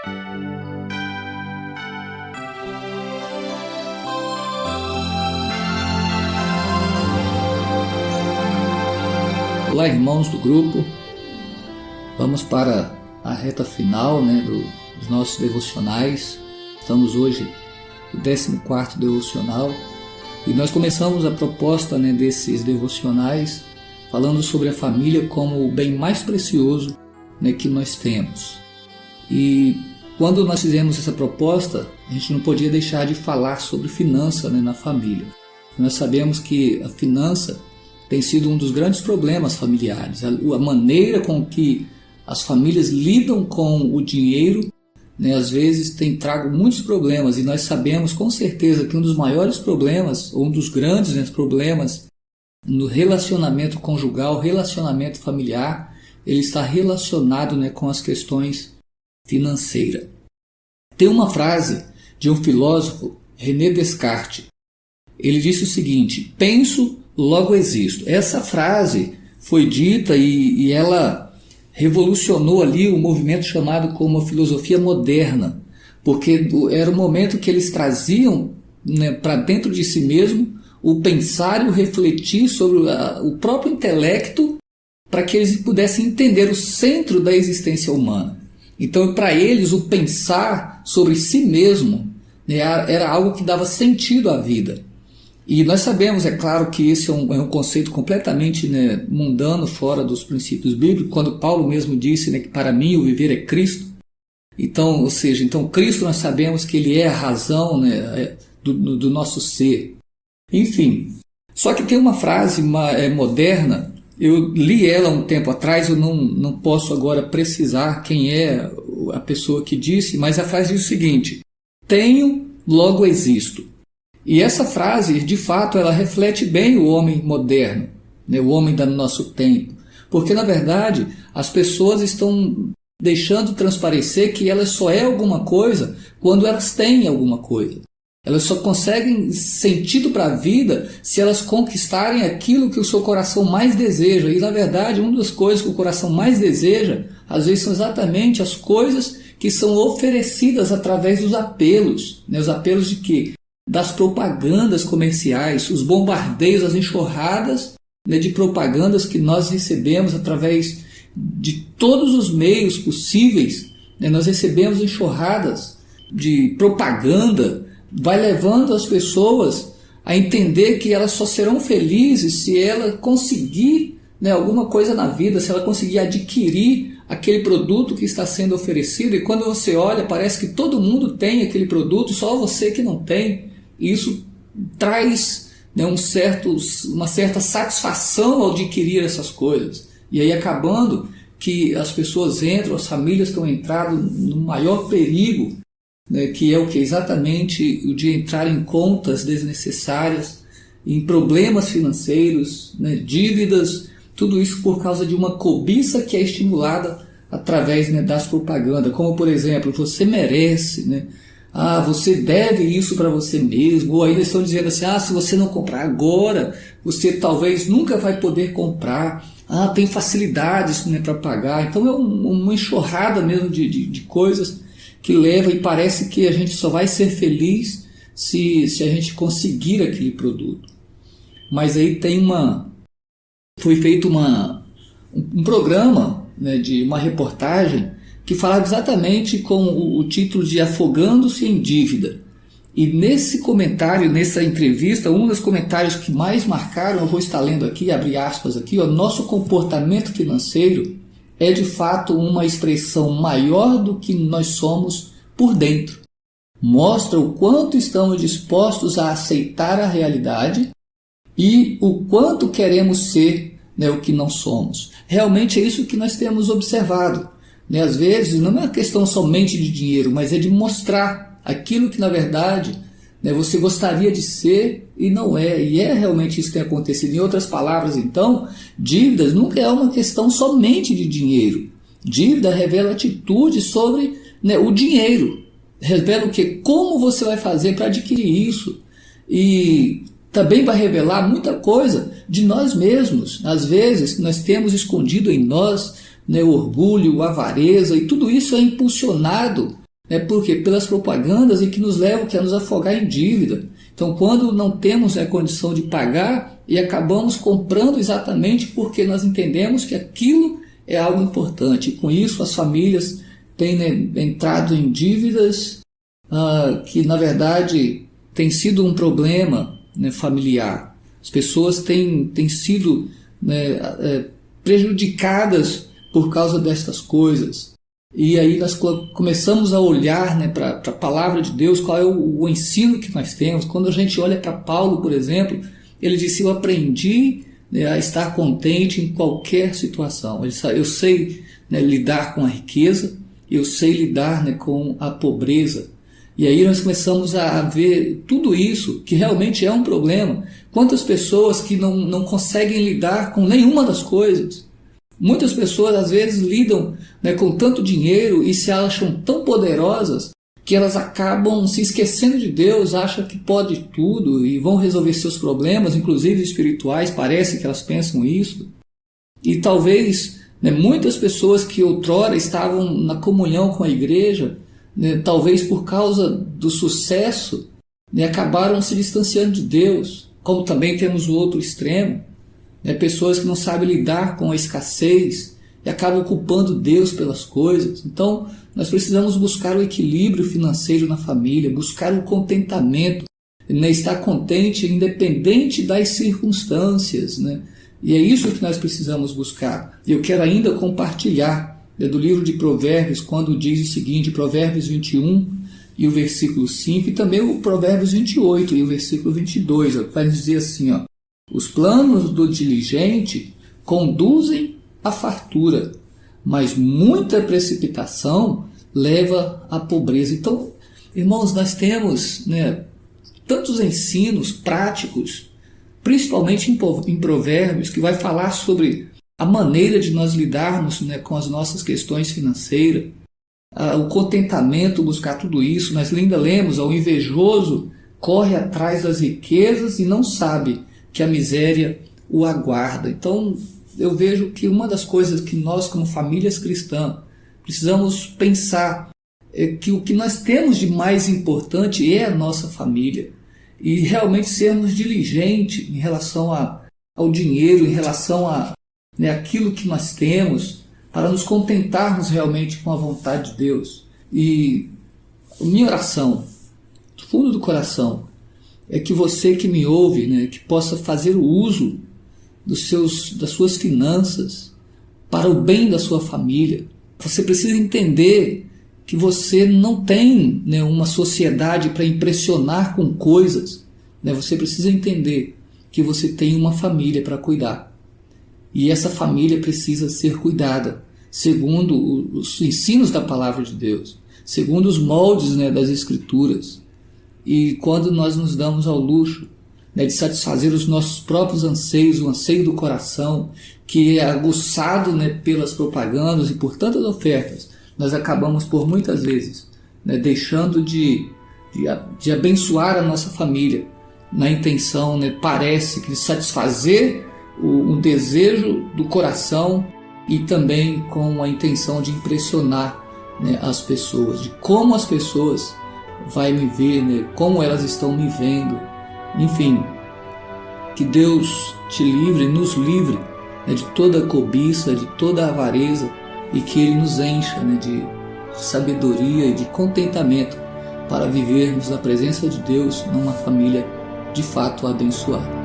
Olá, irmãos do grupo. Vamos para a reta final, dos nossos devocionais. Estamos hoje no 14º devocional e nós começamos a proposta desses devocionais falando sobre a família como o bem mais precioso que nós temos. E quando nós fizemos essa proposta, a gente não podia deixar de falar sobre finança na família. Nós sabemos que a finança tem sido um dos grandes problemas familiares. A maneira com que as famílias lidam com o dinheiro, às vezes tem trago muitos problemas, e nós sabemos com certeza que um dos maiores problemas, ou um dos grandes problemas no relacionamento conjugal, relacionamento familiar, ele está relacionado com as questões financeiras. Tem uma frase de um filósofo, René Descartes. Ele disse o seguinte: penso, logo existo. Essa frase foi dita e ela revolucionou ali o movimento chamado como a filosofia moderna, porque era o momento que eles traziam para dentro de si mesmo o pensar e o refletir sobre o próprio intelecto, para que eles pudessem entender o centro da existência humana. Então, para eles, o pensar sobre si mesmo era algo que dava sentido à vida. E nós sabemos, é claro, que esse é um conceito completamente mundano, fora dos princípios bíblicos, quando Paulo mesmo disse que para mim o viver é Cristo. Então, ou seja, Cristo nós sabemos que ele é a razão do nosso ser. Enfim, só que tem uma frase moderna, eu li ela um tempo atrás, eu não posso agora precisar quem é a pessoa que disse, mas a frase diz o seguinte: tenho, logo existo. E essa frase, de fato, ela reflete bem o homem moderno, o homem do nosso tempo. Porque, na verdade, as pessoas estão deixando transparecer que elas só é alguma coisa quando elas têm alguma coisa. Elas só conseguem sentido para a vida se elas conquistarem aquilo que o seu coração mais deseja. E, na verdade, uma das coisas que o coração mais deseja, às vezes, são exatamente as coisas que são oferecidas através dos apelos. Os apelos de quê? Das propagandas comerciais, os bombardeios, as enxurradas de propagandas que nós recebemos através de todos os meios possíveis. Nós recebemos enxurradas de propaganda, vai levando as pessoas a entender que elas só serão felizes se ela conseguir alguma coisa na vida, se ela conseguir adquirir aquele produto que está sendo oferecido. E quando você olha, parece que todo mundo tem aquele produto, só você que não tem. Isso traz uma certa satisfação ao adquirir essas coisas. E aí acabando que as pessoas entram, as famílias estão entrando no maior perigo, que é o que? Exatamente o de entrar em contas desnecessárias, em problemas financeiros, dívidas, tudo isso por causa de uma cobiça que é estimulada através das propagandas, como por exemplo, você merece, você deve isso para você mesmo, ou ainda estão dizendo assim, se você não comprar agora, você talvez nunca vai poder comprar, tem facilidades para pagar. Então é uma enxurrada mesmo de coisas que leva, e parece que a gente só vai ser feliz se a gente conseguir aquele produto. Mas aí foi feito um programa, de uma reportagem que falava exatamente com o título de Afogando-se em Dívida. E nesse comentário, nessa entrevista, um dos comentários que mais marcaram, eu vou estar lendo aqui, abre aspas aqui, nosso comportamento financeiro é de fato uma expressão maior do que nós somos por dentro. Mostra o quanto estamos dispostos a aceitar a realidade e o quanto queremos ser o que não somos. Realmente é isso que nós temos observado. Às vezes não é uma questão somente de dinheiro, mas é de mostrar aquilo que na verdade você gostaria de ser e não é. E é realmente isso que tem acontecido. Em outras palavras, então, dívidas nunca é uma questão somente de dinheiro. Dívida revela atitude sobre o dinheiro. Revela o que? Como você vai fazer para adquirir isso. E também vai revelar muita coisa de nós mesmos. Às vezes nós temos escondido em nós o orgulho, a avareza, e tudo isso é impulsionado Por quê? Pelas propagandas e que nos levam a nos afogar em dívida. Então, quando não temos a condição de pagar e acabamos comprando exatamente porque nós entendemos que aquilo é algo importante. E com isso as famílias têm entrado em dívidas que na verdade tem sido um problema familiar. As pessoas têm sido prejudicadas por causa destas coisas. E aí nós começamos a olhar para a palavra de Deus, qual é o ensino que nós temos. Quando a gente olha para Paulo, por exemplo, ele disse: eu aprendi a estar contente em qualquer situação. Eu sei lidar com a riqueza, eu sei lidar com a pobreza. E aí nós começamos a ver tudo isso, que realmente é um problema. Quantas pessoas que não conseguem lidar com nenhuma das coisas. Muitas pessoas às vezes lidam com tanto dinheiro e se acham tão poderosas que elas acabam se esquecendo de Deus, acham que pode tudo e vão resolver seus problemas, inclusive espirituais, parece que elas pensam isso. E talvez muitas pessoas que outrora estavam na comunhão com a igreja, talvez por causa do sucesso, acabaram se distanciando de Deus. Como também temos o outro extremo, pessoas que não sabem lidar com a escassez e acabam culpando Deus pelas coisas. Então, nós precisamos buscar o equilíbrio financeiro na família, buscar o contentamento, estar contente independente das circunstâncias. E é isso que nós precisamos buscar. E eu quero ainda compartilhar do livro de Provérbios, quando diz o seguinte, Provérbios 21 e o versículo 5, e também o Provérbios 28 e o versículo 22, vai dizer assim, os planos do diligente conduzem à fartura, mas muita precipitação leva à pobreza. Então, irmãos, nós temos tantos ensinos práticos, principalmente em Provérbios, que vai falar sobre a maneira de nós lidarmos com as nossas questões financeiras, o contentamento, buscar tudo isso. Nós ainda lemos, o invejoso corre atrás das riquezas e não sabe que a miséria o aguarda. Então, eu vejo que uma das coisas que nós, como famílias cristãs, precisamos pensar é que o que nós temos de mais importante é a nossa família. E realmente sermos diligentes em relação ao dinheiro, em relação aquilo que nós temos, para nos contentarmos realmente com a vontade de Deus. E minha oração, do fundo do coração, é que você que me ouve, que possa fazer o uso das suas finanças para o bem da sua família. Você precisa entender que você não tem uma sociedade para impressionar com coisas. Você precisa entender que você tem uma família para cuidar. E essa família precisa ser cuidada segundo os ensinos da palavra de Deus, segundo os moldes das Escrituras. E quando nós nos damos ao luxo de satisfazer os nossos próprios anseios, o anseio do coração, que é aguçado pelas propagandas e por tantas ofertas, nós acabamos por muitas vezes deixando de abençoar a nossa família na intenção, parece que de satisfazer o desejo do coração e também com a intenção de impressionar as pessoas, de como as pessoas vão me ver, como elas estão me vendo. Enfim, que Deus te livre, nos livre de toda cobiça, de toda avareza, e que Ele nos encha de sabedoria e de contentamento para vivermos na presença de Deus numa família de fato abençoada.